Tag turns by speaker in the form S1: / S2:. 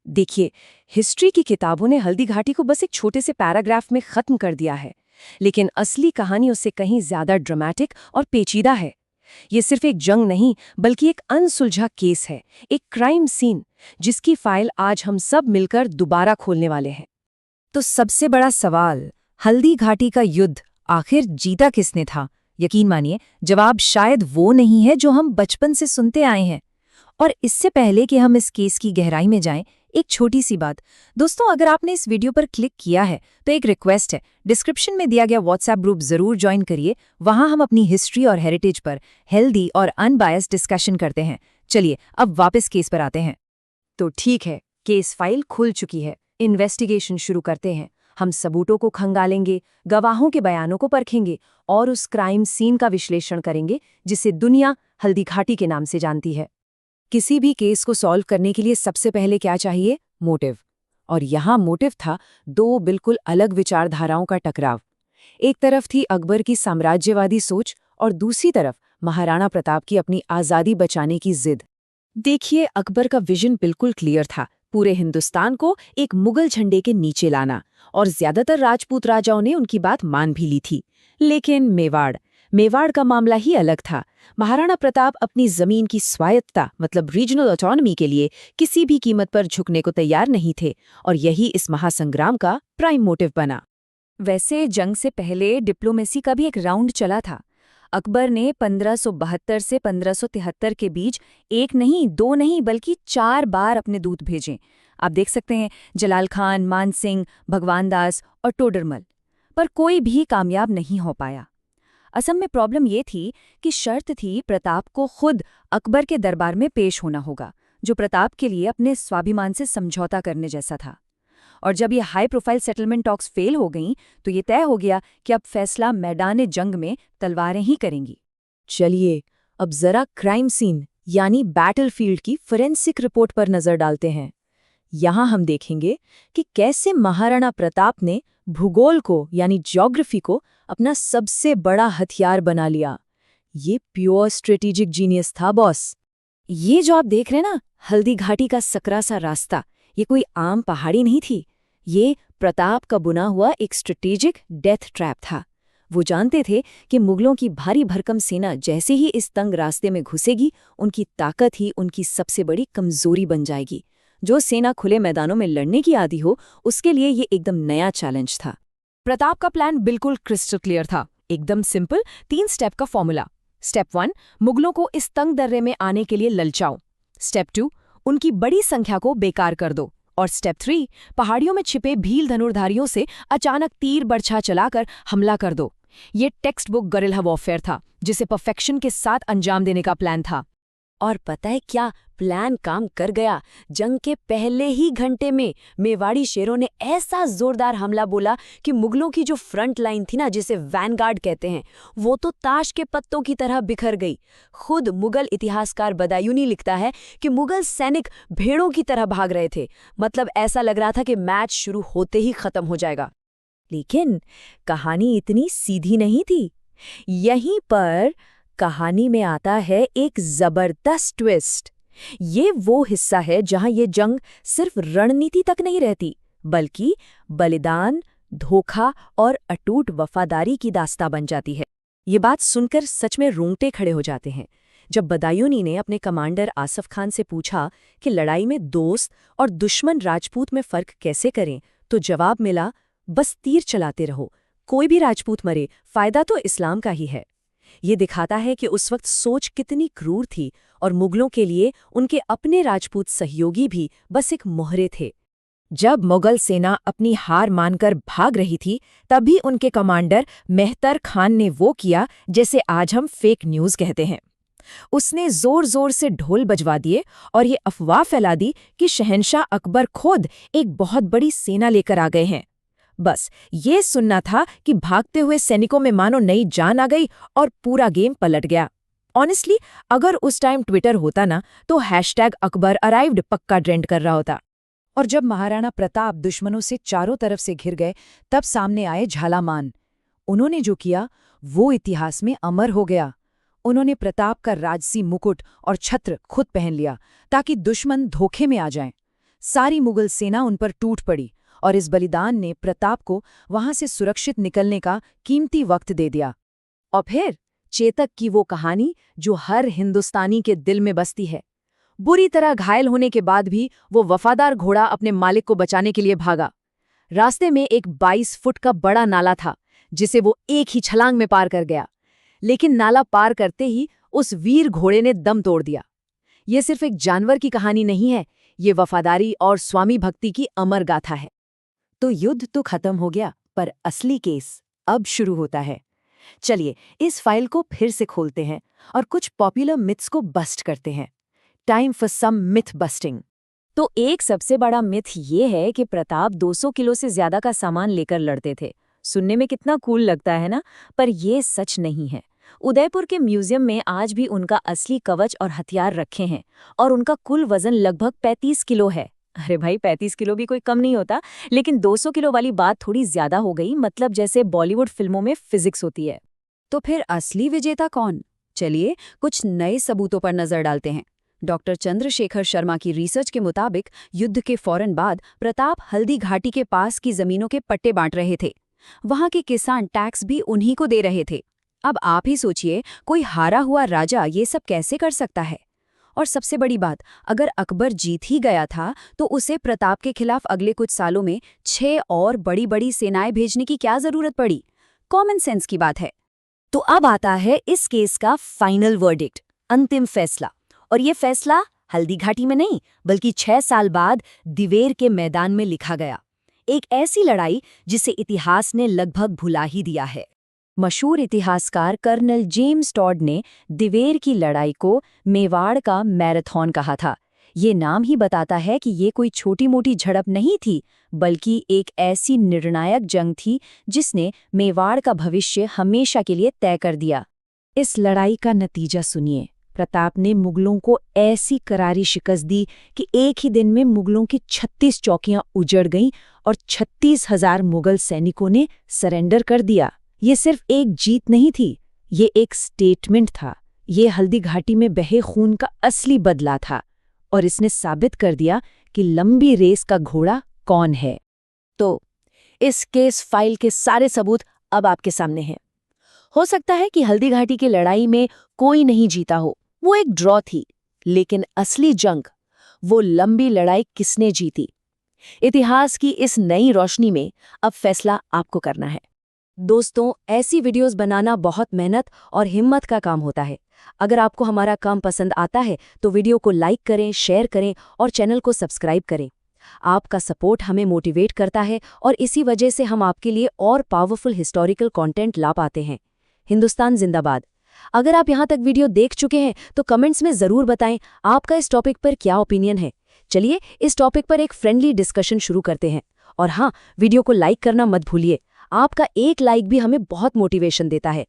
S1: देखिए, हिस्ट्री की किताबों ने हल्दी घाटी को बस एक छोटे से पैराग्राफ में खत्म कर दिया है, लेकिन असली कहानी उससे कहीं ज्यादा ड्रामेटिक और पेचीदा है। ये सिर्फ एक जंग नहीं, बल्कि एक अनसुलझा केस है, एक क्राइम सीन, जिसकी फाइल आज हम सब मिलकर दोबारा खोलने वाले हैं।
S2: तो सबसे बड़ा सवाल, हल्दी घाटी का युद्ध आखिर जीता किसने था? यकीन मानिए, जवाब शायद वो नहीं है जो हम बचपन से सुनते आए हैं। और इससे पहले कि हम इस केस की गहराई में जाएं, एक छोटी सी बात। दोस्तों, अगर आपने इस वीडियो पर क्लिक किया है तो एक रिक्वेस्ट है, डिस्क्रिप्शन में दिया गया व्हाट्सएप ग्रुप जरूर ज्वाइन करिए। वहां हम अपनी हिस्ट्री और हेरिटेज पर हेल्दी और अनबायस्ड डिस्कशन करते हैं। चलिए अब वापस केस पर आते हैं।
S1: तो ठीक है, केस फाइल खुल चुकी है, इन्वेस्टिगेशन शुरू करते हैं। हम सबूतों को खंगालेंगे, गवाहों के बयानों को परखेंगे और उस क्राइम सीन का विश्लेषण करेंगे जिसे दुनिया हल्दी घाटी के नाम से जानती है। किसी भी केस को सॉल्व करने के लिए सबसे पहले क्या चाहिए? मोटिव। और यहाँ मोटिव था दो बिल्कुल अलग विचारधाराओं का टकराव। एक तरफ थी अकबर की साम्राज्यवादी सोच और दूसरी तरफ महाराणा प्रताप की अपनी आज़ादी बचाने की जिद। देखिए, अकबर का विजन बिल्कुल क्लियर था, पूरे हिंदुस्तान को एक मुगल झंडे के नीचे लाना, और ज्यादातर राजपूत राजाओं ने उनकी बात मान भी ली थी। लेकिन मेवाड़ का मामला ही अलग था। महाराणा प्रताप अपनी जमीन की स्वायत्तता मतलब रीजनल ऑटोनॉमी के लिए किसी भी कीमत पर झुकने को तैयार नहीं थे, और यही इस महासंग्राम का प्राइम मोटिव बना। वैसे जंग से पहले डिप्लोमेसी का भी एक राउंड चला था। अकबर ने 1572 से 1573 के बीच एक नहीं, दो नहीं, बल्कि 4 बार अपने दूत भेजे। आप देख सकते हैं, जलाल खान, मान सिंह, भगवान दास और टोडरमल। पर कोई भी कामयाब नहीं हो पाया। असम में प्रॉब्लम ये थी कि शर्त थी प्रताप को खुद अकबर के दरबार में पेश होना होगा, जो प्रताप के लिए अपने स्वाभिमान से समझौता करने जैसा था। और जब ये high profile settlement talks fail हो गईं, तो ये तय हो गया कि अब फैसला मैदान जंग में तलवारें ही करेंगी। चलिए, अब जरा क्राइम सीन यानी बैटलफील्ड की फोरेंसिक रिपोर्ट पर नजर डालते हैं। यहाँ हम देखेंगे कि कैसे महाराणा प्रताप ने भूगोल को यानी ज्योग्राफी को अपना सबसे बड़ा हथियार बना लिया। ये प्योर स्ट्रेटेजिक जीनियस था बॉस। ये जो आप देख रहे हैं ना, हल्दी घाटी का सकरा सा रास्ता, ये कोई आम पहाड़ी नहीं थी। ये प्रताप का बुना हुआ एक स्ट्रेटेजिक डेथ ट्रैप था। वो जानते थे कि मुगलों की भारी भरकम सेना जैसे ही इस तंग रास्ते में घुसेगी, उनकी ताकत ही उनकी सबसे बड़ी कमजोरी बन जाएगी। जो सेना खुले मैदानों में लड़ने की आदी हो, उसके लिए ये एकदम नया चैलेंज था। प्रताप का प्लान बिल्कुल क्रिस्टल क्लियर था, एकदम सिंपल 3 स्टेप का फॉर्मूला। स्टेप 1, मुगलों को इस तंग दर्रे में आने के लिए ललचाओ। स्टेप 2, उनकी बड़ी संख्या को बेकार कर दो। और स्टेप 3, पहाड़ियों में छिपे भील धनुर्धारियों से अचानक तीर बरछा चलाकर हमला कर दो। ये टेक्स्ट बुक गरिल्ला वॉरफेयर था, जिसे परफेक्शन के साथ अंजाम देने का प्लान था। और पता है क्या, प्लान काम कर गया। जंग के पहले ही घंटे में मेवाड़ी शेरों ने ऐसा जोरदार हमला बोला कि मुगलों की जो फ्रंट लाइन थी ना, जिसे वैनगार्ड कहते हैं, वो तो ताश के पत्तों की तरह बिखर गई। खुद मुगल इतिहासकार बदायूनी लिखता है कि मुगल सैनिक भेड़ों की तरह भाग रहे थे। मतलब ऐसा लग रहा था कि मैच शुरू होते ही खत्म हो जाएगा। लेकिन कहानी इतनी सीधी नहीं थी। यहीं पर कहानी में आता है एक जबरदस्त ट्विस्ट। ये वो हिस्सा है जहां ये जंग सिर्फ रणनीति तक नहीं रहती, बल्कि बलिदान, धोखा और अटूट वफादारी की दास्तां बन जाती है। ये बात सुनकर सच में रोंगटे खड़े हो जाते हैं। जब बदायूनी ने अपने कमांडर आसफ खान से पूछा कि लड़ाई में दोस्त और दुश्मन राजपूत में फर्क कैसे करें, तो जवाब मिला, बस तीर चलाते रहो, कोई भी राजपूत मरे, फायदा तो इस्लाम का ही है। ये दिखाता है कि उस वक्त सोच कितनी क्रूर थी, और मुगलों के लिए उनके अपने राजपूत सहयोगी भी बस एक मोहरे थे। जब मुगल सेना अपनी हार मानकर भाग रही थी, तभी उनके कमांडर मेहतर खान ने वो किया जैसे आज हम फेक न्यूज़ कहते हैं। उसने जोर जोर से ढोल बजवा दिए और ये अफवाह फैला दी कि शहंशाह अकबर खुद एक बहुत बड़ी सेना लेकर आ गए हैं। बस ये सुनना था कि भागते हुए सैनिकों में मानो नई जान आ गई और पूरा गेम पलट गया। ऑनेस्टली, अगर उस टाइम ट्विटर होता ना, तो #अकबर अराइव्ड पक्का ट्रेंड कर रहा होता। और जब महाराणा प्रताप दुश्मनों से चारों तरफ से घिर गए, तब सामने आए झालामान। उन्होंने जो किया वो इतिहास में अमर हो गया। उन्होंने प्रताप का राजसी मुकुट और छत्र खुद पहन लिया ताकि दुश्मन धोखे में आ जाएं।
S2: सारी मुगल सेना उन पर टूट पड़ी और इस बलिदान ने प्रताप को वहां से सुरक्षित निकलने का कीमती वक्त दे दिया।
S1: और फिर चेतक की वो कहानी जो हर हिंदुस्तानी के दिल में बसती है। बुरी तरह घायल होने के बाद भी वो वफादार घोड़ा अपने मालिक को बचाने के लिए भागा। रास्ते में एक 22 फुट का बड़ा नाला था जिसे वो एक ही छलांग में पार कर गया, लेकिन नाला पार करते ही उस वीर घोड़े ने दम तोड़ दिया। ये सिर्फ एक जानवर की कहानी नहीं है, ये वफादारी और स्वामी भक्ति की अमर गाथा है।
S2: तो युद्ध तो खत्म हो गया, पर असली केस अब शुरू होता है। चलिए इस फाइल को फिर से खोलते हैं और कुछ पॉपुलर मिथ्स को बस्ट करते हैं। Time for some myth busting.
S1: तो एक सबसे बड़ा मिथ ये है कि प्रताप 200 किलो से ज्यादा का सामान लेकर लड़ते थे। सुनने में कितना कूल लगता है ना, पर ये सच नहीं है। उदयपुर के म्यूजियम में आज भी उनका असली कवच और हथियार रखे हैं और उनका कुल वजन लगभग 35 किलो है। अरे भाई 35 किलो भी कोई कम नहीं होता, लेकिन 200 किलो वाली बात थोड़ी ज्यादा हो गई, मतलब जैसे बॉलीवुड फिल्मों में फिजिक्स होती है।
S2: तो फिर असली विजेता कौन? चलिए कुछ नए सबूतों पर नजर डालते हैं। डॉक्टर चंद्रशेखर शर्मा की रिसर्च के मुताबिक युद्ध के फौरन बाद प्रताप हल्दी घाटी के पास की जमीनों के पट्टे बांट रहे थे। वहां के किसान टैक्स भी उन्हीं को दे रहे थे। अब आप ही सोचिए, कोई हारा हुआ राजा ये सब कैसे कर सकता है? और सबसे बड़ी बात, अगर अकबर जीत ही गया था तो उसे प्रताप के खिलाफ अगले कुछ सालों में 6 और बड़ी बड़ी सेनाएं भेजने की क्या जरूरत पड़ी? कॉमन सेंस की बात है। तो अब आता है इस केस का फाइनल वर्डिक्ट, अंतिम फैसला। और ये फैसला हल्दी घाटी में नहीं, बल्कि 6 साल बाद दिवेर के मैदान में लिखा गया। एक ऐसी लड़ाई जिसे इतिहास ने लगभग भुला ही दिया है। मशहूर इतिहासकार कर्नल जेम्स टॉड ने दिवेर की लड़ाई को मेवाड़ का मैराथन कहा था। ये नाम ही बताता है कि ये कोई छोटी मोटी झड़प नहीं थी, बल्कि एक ऐसी निर्णायक जंग थी जिसने मेवाड़ का भविष्य हमेशा के लिए तय कर दिया। इस लड़ाई का नतीजा सुनिए। प्रताप ने मुगलों को ऐसी करारी शिकस्त दी कि एक ही दिन में मुगलों की 36 चौकियां उजड़ गईं और 36,000 मुगल सैनिकों ने सरेंडर कर दिया। ये सिर्फ एक जीत नहीं थी, ये एक स्टेटमेंट था। ये हल्दी घाटी में बहे खून का असली बदला था और इसने साबित कर दिया कि लंबी रेस का घोड़ा कौन है।
S1: तो इस केस फाइल के सारे सबूत अब आपके सामने हैं। हो सकता है कि हल्दी घाटी की लड़ाई में कोई नहीं जीता हो, वो एक ड्रॉ थी, लेकिन असली जंग, वो लंबी लड़ाई किसने जीती? इतिहास की इस नई रोशनी में अब फैसला आपको करना है। दोस्तों, ऐसी वीडियोस बनाना बहुत मेहनत और हिम्मत का काम होता है। अगर आपको हमारा काम पसंद आता है तो वीडियो को लाइक करें, शेयर करें और चैनल को सब्सक्राइब करें। आपका सपोर्ट हमें मोटिवेट करता है और इसी वजह से हम आपके लिए और पावरफुल हिस्टोरिकल कंटेंट ला पाते हैं। हिंदुस्तान जिंदाबाद। अगर आप यहाँ तक वीडियो देख चुके हैं तो कमेंट्स में ज़रूर बताएं आपका इस टॉपिक पर क्या ओपिनियन है। चलिए इस टॉपिक पर एक फ्रेंडली डिस्कशन शुरू करते हैं। और हाँ, वीडियो को लाइक करना मत भूलिए। आपका एक लाइक भी हमें बहुत मोटिवेशन देता है।